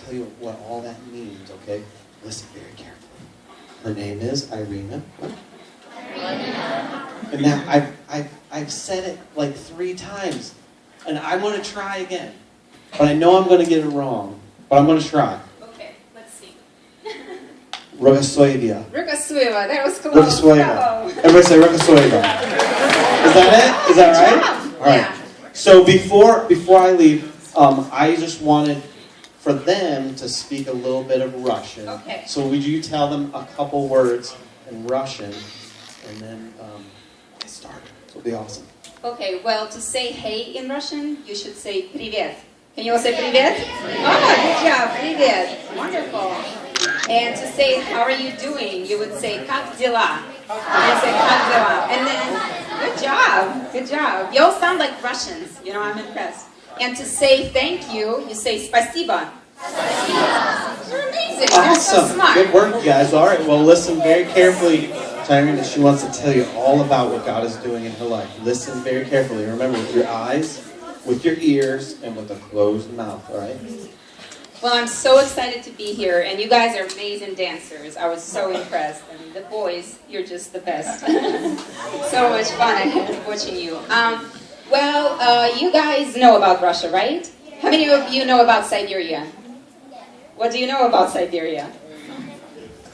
tell you what all that means, okay? Listen very carefully. Her name is Irina. What? And now I've said it like 3 times. And I want to try again. But I know I'm going to get it wrong. But I'm going to try. Okay, let's see. Rukosueva. Rukosueva, that was close. Rukosueva. Everybody say Rukosueva. Is that it? Is that right? All right. Yeah. So before I leave, I just wanted for them to speak a little bit of Russian. Okay. So would you tell them a couple words in Russian, and then get started. It'll be awesome. Okay, well, to say hey in Russian, you should say привет. Can you all say привет? Oh, good job, привет. Wonderful. And to say how are you doing, you would say как дела. You say как дела. And then, good job. You all sound like Russians. You know, I'm impressed. And to say thank you, you say спасибо. You're amazing. Awesome. You're so smart. Good work, guys. All right, well, listen very carefully to Irina. She wants to tell you all about what God is doing in her life. Listen very carefully. Remember, with your eyes, with your ears, and with a closed mouth, all right? Well, I'm so excited to be here, and you guys are amazing dancers. I was so impressed. And the boys, you're just the best. So much fun watching you. You guys know about Russia, right? How many of you know about Siberia? What do you know about Siberia?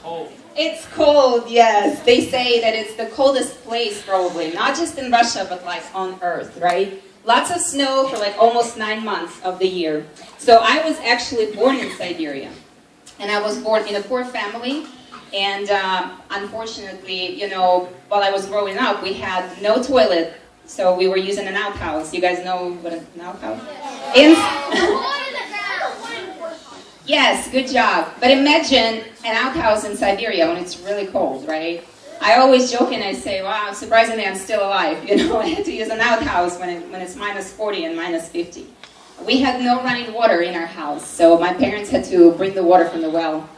Cold. It's cold, yes. They say that it's the coldest place, probably. Not just in Russia, but like on Earth, right? Lots of snow for like almost 9 months of the year. So I was actually born in Siberia. And I was born in a poor family. And unfortunately, you know, while I was growing up, we had no toilet. So we were using an outhouse. You guys know what an outhouse is? Yes, good job. But imagine an outhouse in Siberia when it's really cold, right? I always joke and I say, wow, surprisingly I'm still alive. You know, I had to use an outhouse when it's minus 40 and minus 50. We had no running water in our house, so my parents had to bring the water from the well.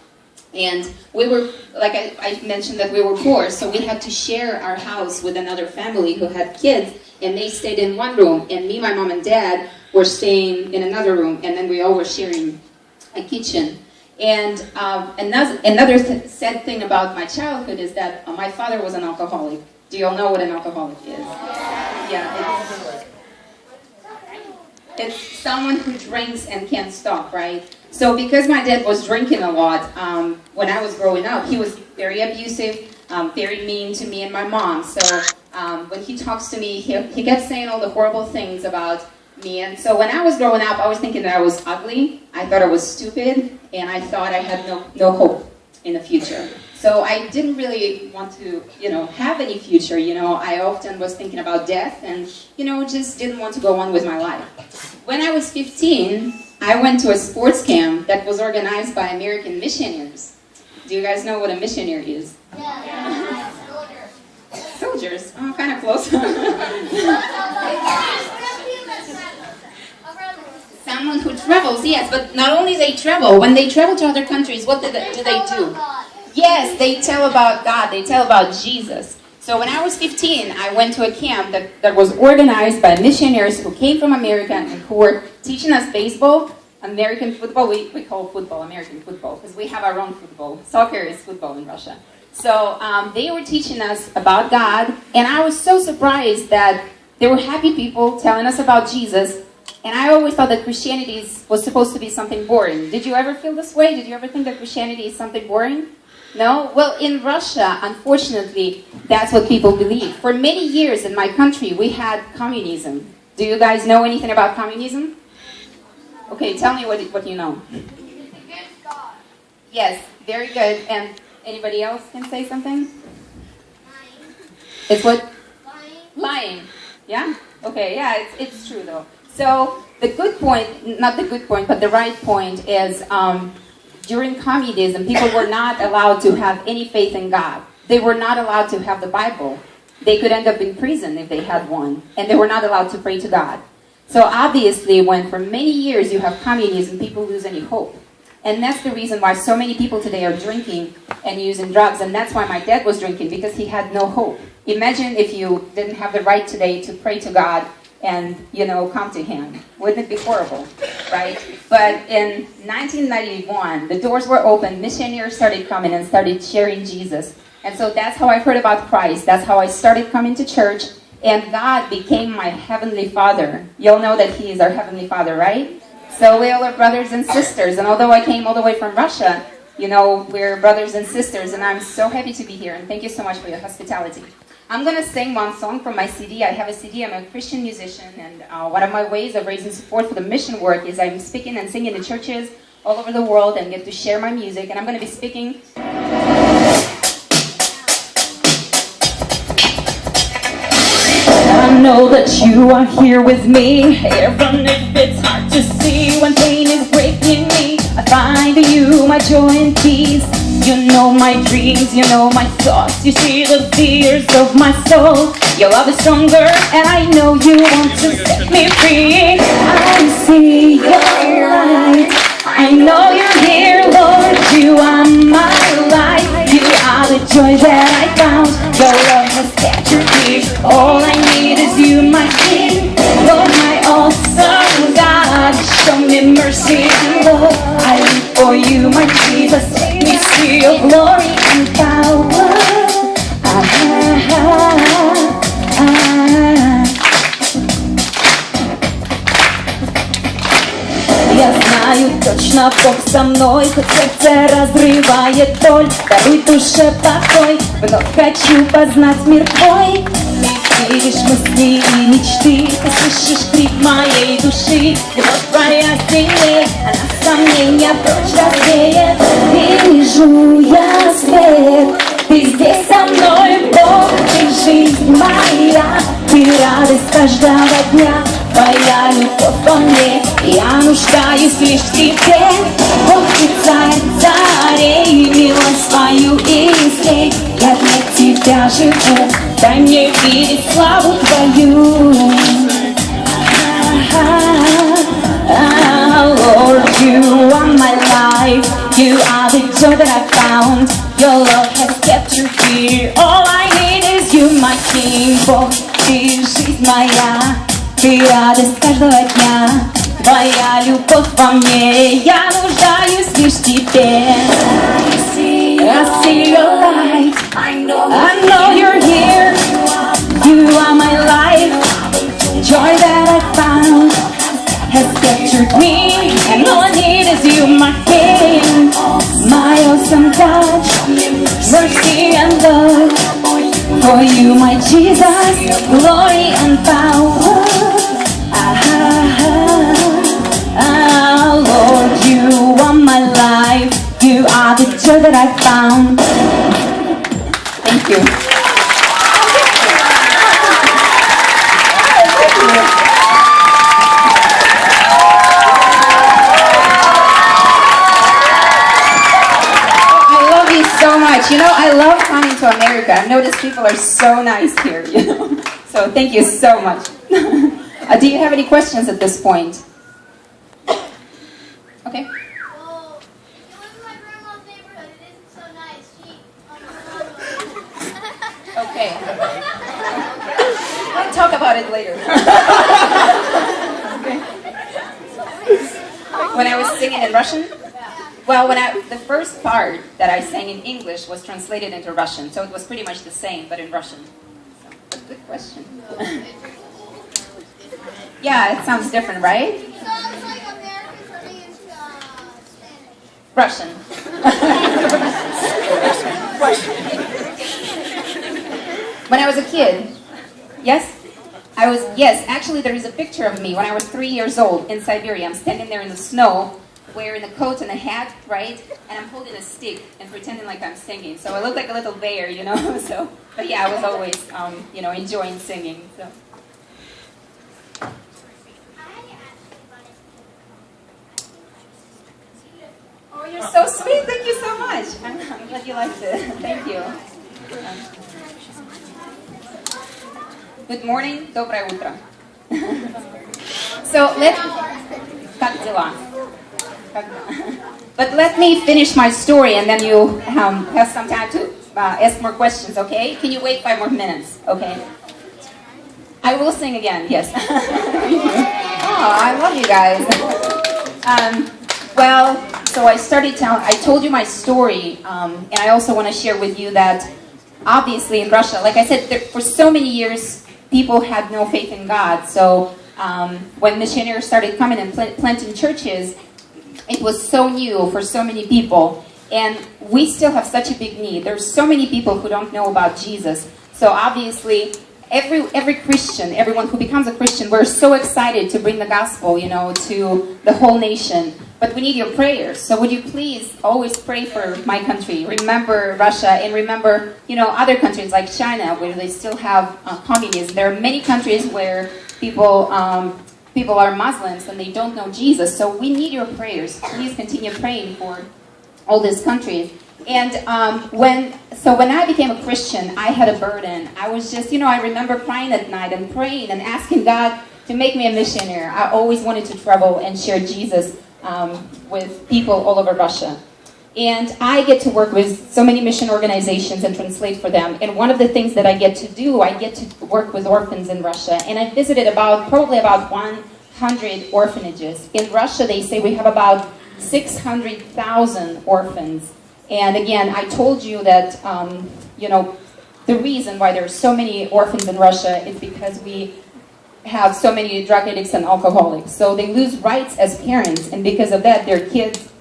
And we were, like I mentioned that we were poor, so we had to share our house with another family who had kids, and they stayed in one room, and me, my mom, and dad were staying in another room, and then we all were sharing a kitchen. And another sad thing about my childhood is that my father was an alcoholic. Do you all know what an alcoholic is? Yeah. It's someone who drinks and can't stop, right? So because my dad was drinking a lot, when I was growing up, he was very abusive, very mean to me and my mom. So when he talks to me, he kept saying all the horrible things about me. And so when I was growing up, I was thinking that I was ugly, I thought I was stupid, and I thought I had no hope in the future. So I didn't really want to, you know, have any future. You know, I often was thinking about death and, you know, just didn't want to go on with my life. When I was 15, I went to a sports camp that was organized by American missionaries. Do you guys know what a missionary is? Yeah. Soldiers. Oh, kind of close. Someone who travels, yes, but not only they travel, when they travel to other countries, what do they do? Yes, they tell about God, they tell about Jesus. So when I was 15, I went to a camp that was organized by missionaries who came from America and who were teaching us baseball, American football. We call football American football because we have our own football. Soccer is football in Russia. So they were teaching us about God, and I was so surprised that they were happy people telling us about Jesus. And I always thought that Christianity was supposed to be something boring. Did you ever feel this way? Did you ever think that Christianity is something boring? No? Well, in Russia, unfortunately, that's what people believe. For many years in my country, we had communism. Do you guys know anything about communism? Okay, tell me what you know. Yes, very good. And anybody else can say something? Lying. It's what? Lying. Lying. Yeah? Okay, yeah, it's true though. So the good point, not the good point, but the right point is during communism, people were not allowed to have any faith in God. They were not allowed to have the Bible. They could end up in prison if they had one. And they were not allowed to pray to God. So obviously, when for many years you have communism, people lose any hope. And that's the reason why so many people today are drinking and using drugs. And that's why my dad was drinking, because he had no hope. Imagine if you didn't have the right today to pray to God and, come to him. Wouldn't it be horrible, right? But in 1991, the doors were open, missionaries started coming and started sharing Jesus. And so that's how I heard about Christ. That's how I started coming to church. And God became my Heavenly Father. You'll know that He is our Heavenly Father, right? So we all are brothers and sisters. And although I came all the way from Russia, we're brothers and sisters. And I'm so happy to be here. And thank you so much for your hospitality. I'm going to sing one song from my CD. I have a CD. I'm a Christian musician. And one of my ways of raising support for the mission work is I'm speaking and singing in churches all over the world and get to share my music. And I'm going to be speaking... I know that you are here with me, even if it's hard to see. When pain is breaking me, I find in you my joy and peace. You know my dreams, you know my thoughts. You see the fears of my soul. Your love is stronger, and I know you want to set me free. I see your light, I know you're here, Lord. You are my life. You are the joy that I found. Your love has captured me. All I need is you, my King. Lord, my awesome God. Show me mercy and love. I live for you, my Jesus. Let me see your glory and power. Я знаю точно, Бог со мной, хоть сердце разрывает боль. Даруй душе покой, вновь хочу познать мир твой. Ты видишь мысли и мечты, ты слышишь крик моей души. Любовь твоя сильнее, она сомнения прочь развеет. Вижу я свет, ты здесь со мной, Бог, ты жизнь моя. Ты радость каждого дня, твоя любовь во мне. Я нуждаюсь лишь в тебе. Бог, ты царь царей, милость свою излей. Я для тебя живу, дай мне видеть славу твою. Lord, you are my life. You are the joy that I found. Your love has captured me. All I need is you, my King. Бог, ты жизнь моя. Ты радость каждого дня. Твоя любовь во мне. Я нуждаюсь лишь в тебе. I see your light. I know you're here. You are my life. Joy that I found has captured me. And all I need is you, my King. My awesome God. Mercy and love. For you, my Jesus. Glory and power. Lord, you are my life. You are the joy that I found. Thank you. I love you so much. I love coming to America. I've noticed people are so nice here, So thank you so much. Do you have any questions at this point? Okay. Well, you live in my grandma's neighborhood. It isn't so nice. She, Okay. We'll talk about it later. Okay. When I was singing in Russian? Well, the first part that I sang in English was translated into Russian, so it was pretty much the same, but in Russian. So, good question. Yeah, it sounds different, right? sounds like American turning into Spanish. Russian. When I was a kid, yes? Yes, actually there is a picture of me when I was 3 years old in Siberia. I'm standing there in the snow, wearing a coat and a hat, right? And I'm holding a stick and pretending like I'm singing. So I look like a little bear, So, but yeah, I was always, enjoying singing. So. Oh, you're so sweet. Thank you so much. I'm glad you liked it. Thank you. Good morning. Доброе утро. Как дела? But let me finish my story and then you have some time to ask more questions, okay? Can you wait 5 more minutes, okay? I will sing again, yes. Oh, I love you guys. Well, so I told you my story, and I also want to share with you that obviously in Russia, like I said, for so many years, people had no faith in God. So when missionaries started coming and planting churches, it was so new for so many people. And we still have such a big need. There's so many people who don't know about Jesus. So obviously, every Christian, everyone who becomes a Christian, we're so excited to bring the gospel, to the whole nation. But we need your prayers. So would you please always pray for my country? Remember Russia and remember, other countries like China where they still have communism. There are many countries where people are Muslims and they don't know Jesus. So we need your prayers. Please continue praying for all these countries. And when I became a Christian, I had a burden. I was just, I remember crying at night and praying and asking God to make me a missionary. I always wanted to travel and share Jesus with people all over Russia. And I get to work with so many mission organizations and translate for them. And one of the things that I get to do, I get to work with orphans in Russia. And I visited probably about 100 orphanages. In Russia, they say we have about 600,000 orphans. And again, I told you that, the reason why there are so many orphans in Russia is because we have so many drug addicts and alcoholics. So they lose rights as parents, and because of that, their kids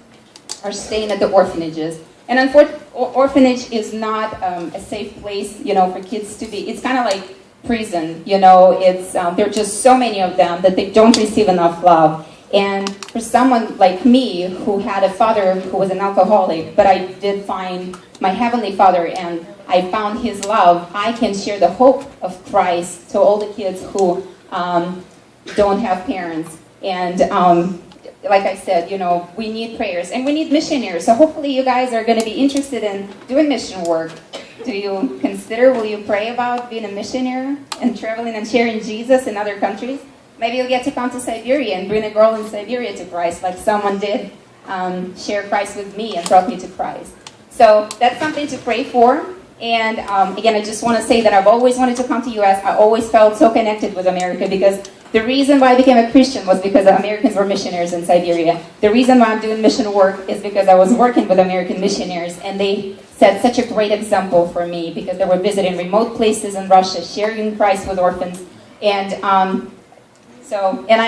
are staying at the orphanages. And unfortunately, orphanage is not a safe place, for kids to be. It's kind of like prison, It's there are just so many of them that they don't receive enough love. And for someone like me who had a father who was an alcoholic, but I did find my Heavenly Father and I found His love, I can share the hope of Christ to all the kids who don't have parents. And like I said, we need prayers and we need missionaries. So hopefully you guys are going to be interested in doing mission work. Will you pray about being a missionary and traveling and sharing Jesus in other countries? Maybe you'll get to come to Siberia and bring a girl in Siberia to Christ, like someone did share Christ with me and brought me to Christ. So that's something to pray for. And again, I just want to say that I've always wanted to come to U.S. I always felt so connected with America because the reason why I became a Christian was because the Americans were missionaries in Siberia. The reason why I'm doing mission work is because I was working with American missionaries and they set such a great example for me because they were visiting remote places in Russia, sharing Christ with orphans. And I'm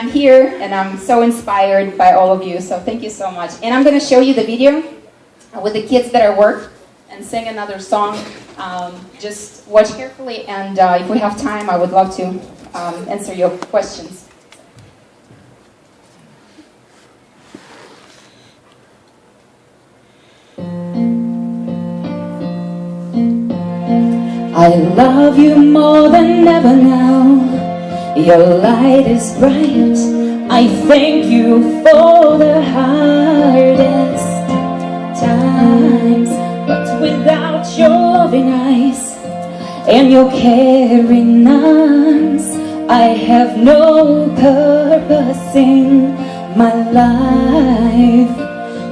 here and I'm so inspired by all of you. So thank you so much. And I'm going to show you the video with the kids that I worked and sing another song. Just watch carefully, and if we have time, I would love to answer your questions. I love you more than ever now. Your light is bright. I thank you for the hardest times, but without your loving eyes and your caring arms, I have no purpose in my life.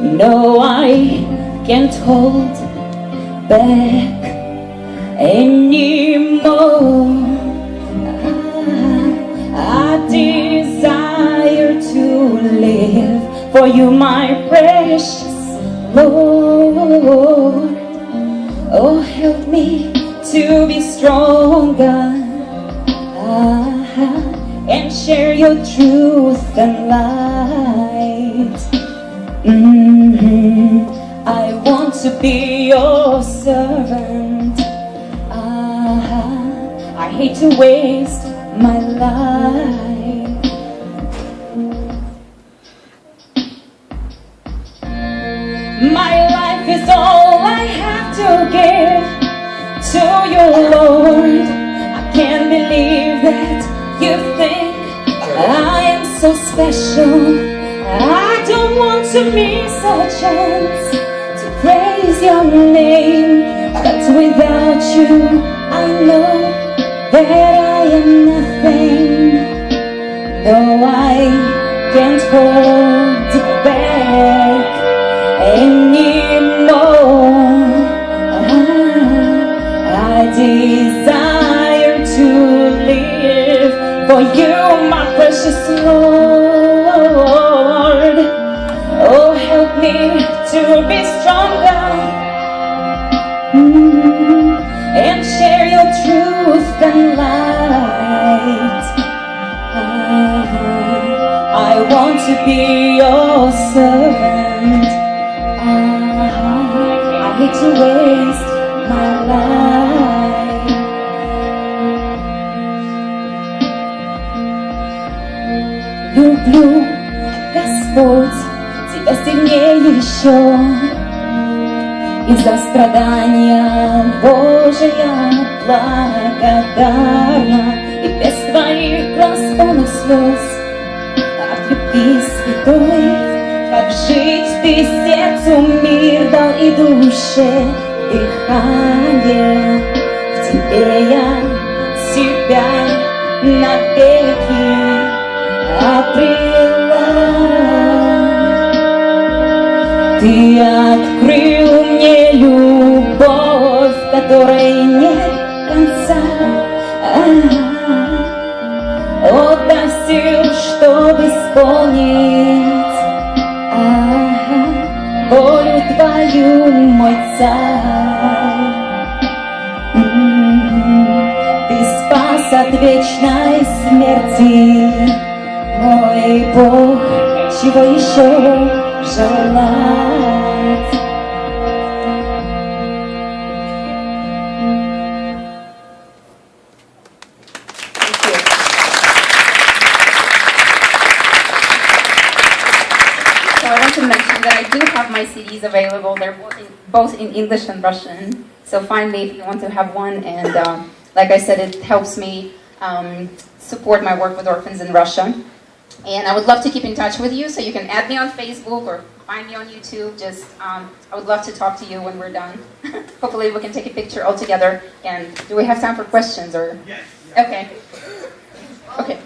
No, I can't hold back anymore. I desire to live for you, my precious Lord. Oh, help me to be stronger and share your truth and light. I want to be your servant. I hate to waste my life. My life is all I have to give to you, Lord. I can't believe that you think I am so special. I don't want to miss a chance to praise your name, but without you I know that I am nothing. No, I can't hold it back anymore. I desire to live for you, my precious Lord. Oh, help me to be stronger and share your truth and light. I want to be your servant. I hate to waste my life. Люблю, Господь, Тебя сильнее еще, и за страдания Боже я благодарна, и без Твоих глаз полных слез от любви святой. Как жить Ты сердцу мир дал и душе дыхание, в Тебе я себя навеки обрела. Ты открыл мне любовь, которой нет конца. Отдай сил, чтобы исполнить волю Твою, мой царь. Ты спас от вечной смерти, мой Бог, чего еще желать? So I want to mention that I do have my CDs available. They're both in English and Russian. So find me if you want to have one. And like I said, it helps me support my work with orphans in Russia. And I would love to keep in touch with you. So you can add me on Facebook or find me on YouTube. Just I would love to talk to you when we're done. Hopefully we can take a picture all together. And do we have time for questions? Or yes. Okay. Okay.